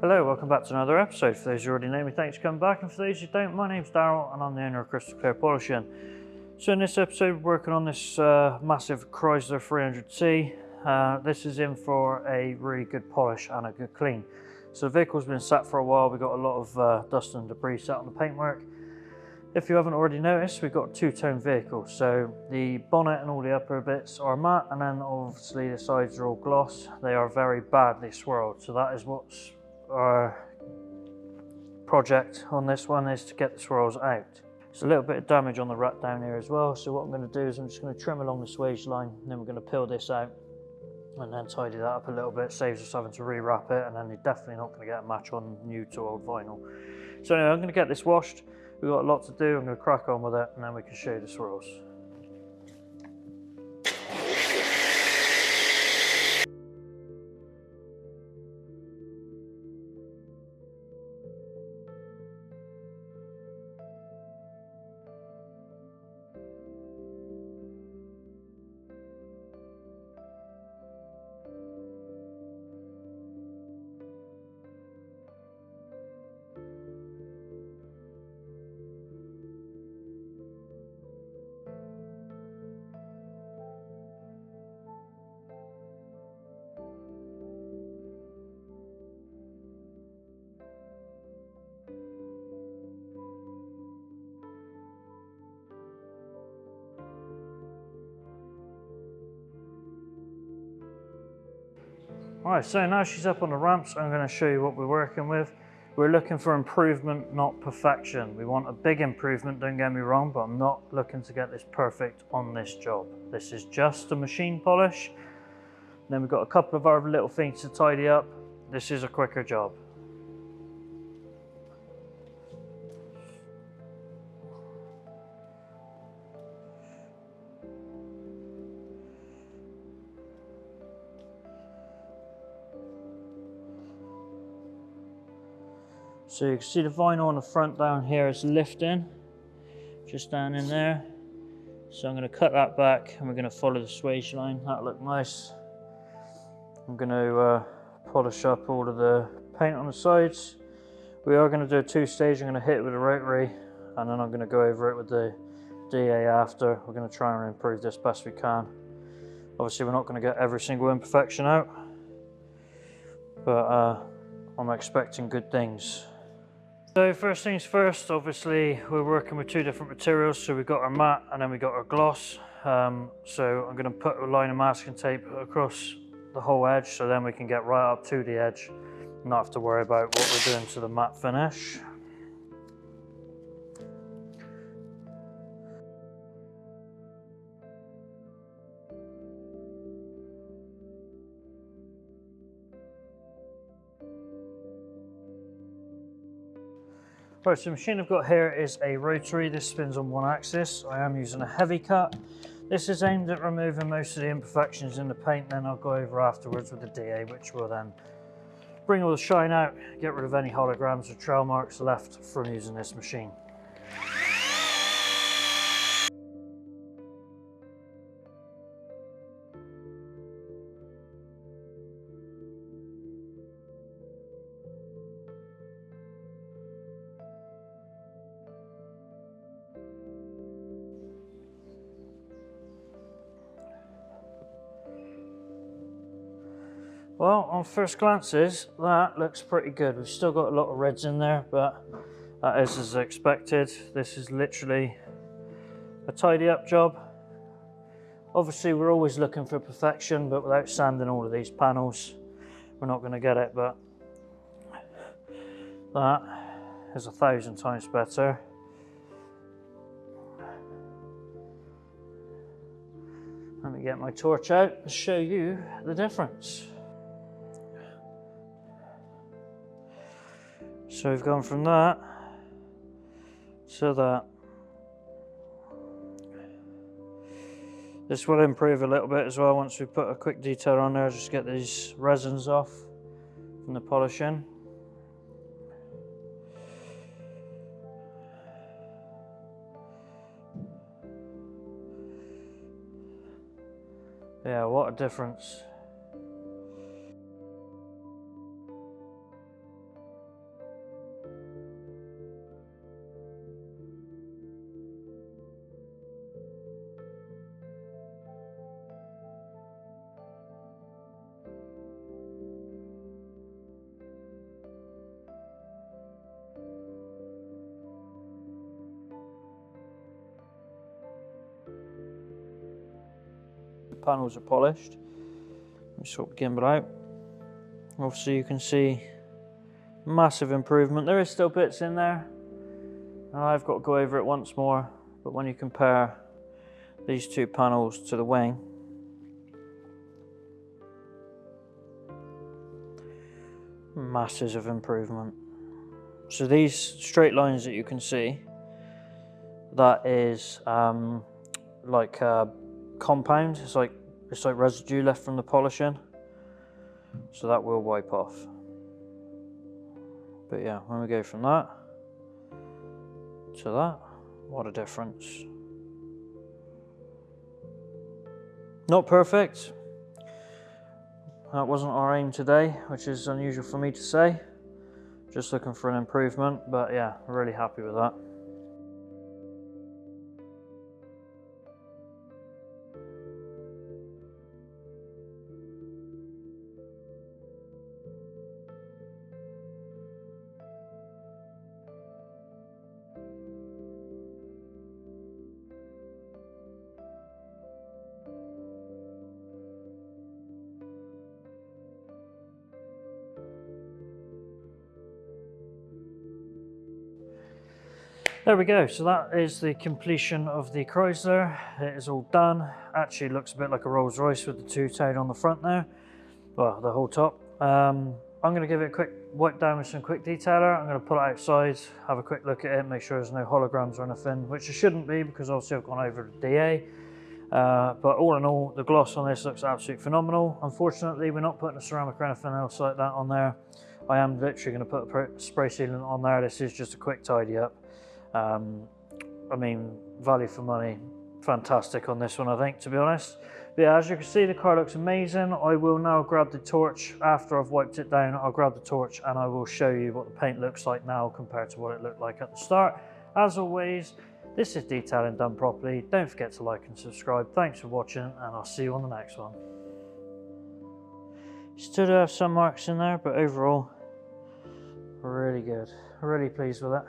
Hello, welcome back to another episode. For those who already know me, thanks for coming back, and for those who don't, my name's Daryl and I'm the owner of Crystal Clear Polishing. So in this episode we're working on this massive Chrysler 300C. This is in for a really good polish and a good clean. So the vehicle's been sat for a while. We've got a lot of dust and debris sat on the paintwork. If you haven't already noticed, we've got a two-tone vehicle. So the bonnet and all the upper bits are matte, and then obviously the sides are all gloss. They are very badly swirled, so that is what's our project on this one, is to get the swirls out. There's a little bit of damage on the rat down here as well, so what I'm going to do is I'm just going to trim along the swage line, and then we're going to peel this out and then tidy that up a little bit. Saves us having to rewrap it, and then you're definitely not going to get a match on new to old vinyl. So anyway, I'm going to get this washed. We've got a lot to do. I'm going to crack on with it, and then we can show you the swirls. Alright, so now she's up on the ramps, I'm going to show you what we're working with. We're looking for improvement, not perfection. We want a big improvement, don't get me wrong, but I'm not looking to get this perfect on this job. This is just a machine polish. Then we've got a couple of our little things to tidy up. This is a quicker job. So you can see the vinyl on the front down here is lifting, just down in there. So I'm going to cut that back and we're going to follow the swage line. That'll look nice. I'm going to polish up all of the paint on the sides. We are going to do a two-stage. I'm going to hit it with a rotary, and then I'm going to go over it with the DA after. We're going to try and improve this best we can. Obviously we're not going to get every single imperfection out, but I'm expecting good things. So first things first, obviously we're working with two different materials. So we've got our matte and then we got our gloss. So I'm going to put a line of masking tape across the whole edge, so then we can get right up to the edge and not have to worry about what we're doing to the matte finish. Right, so the machine I've got here is a rotary. This spins on one axis. I am using a heavy cut. This is aimed at removing most of the imperfections in the paint, then I'll go over afterwards with the DA, which will then bring all the shine out, get rid of any holograms or trail marks left from using this machine. Well, on first glances, that looks pretty good. We've still got a lot of reds in there, but that is as expected. This is literally a tidy up job. Obviously, we're always looking for perfection, but without sanding all of these panels, we're not going to get it, but that is 1,000 times better. Let me get my torch out to show you the difference. So we've gone from that to that. This will improve a little bit as well once we put a quick detail on there. Just get these resins off from the polishing. Yeah, what a difference. panels are polished. Let me sort the gimbal out. Obviously you can see massive improvement. There is still bits in there, and I've got to go over it once more, but when you compare these two panels to the wing, massive improvement. So these straight lines that you can see, that is like compound. It's like residue left from the polishing, so that will wipe off. But yeah, when we go from that to that, what a difference. Not perfect. That wasn't our aim today, which is unusual for me to say. Just looking for an improvement, but yeah, really happy with that. There we go, so that is the completion of the Chrysler. It is all done. Actually looks a bit like a Rolls Royce with the two-tone on the front there. Well, the whole top. I'm going to give it a quick wipe down with some quick detailer. I'm going to pull it outside, have a quick look at it, make sure there's no holograms or anything, which there shouldn't be because obviously I've gone over the DA. But all in all, the gloss on this looks absolutely phenomenal. Unfortunately, we're not putting a ceramic or anything else like that on there. I am literally going to put a spray sealant on there. This is just a quick tidy up. I mean, value for money, fantastic on this one, I think, to be honest. But yeah, as you can see, the car looks amazing. I will now grab the torch. After I've wiped it down, I'll grab the torch and I will show you what the paint looks like now compared to what it looked like at the start. As always, this is detailing done properly. Don't forget to like and subscribe. Thanks for watching, and I'll see you on the next one. Still do have some marks in there, but overall, really good. Really pleased with it.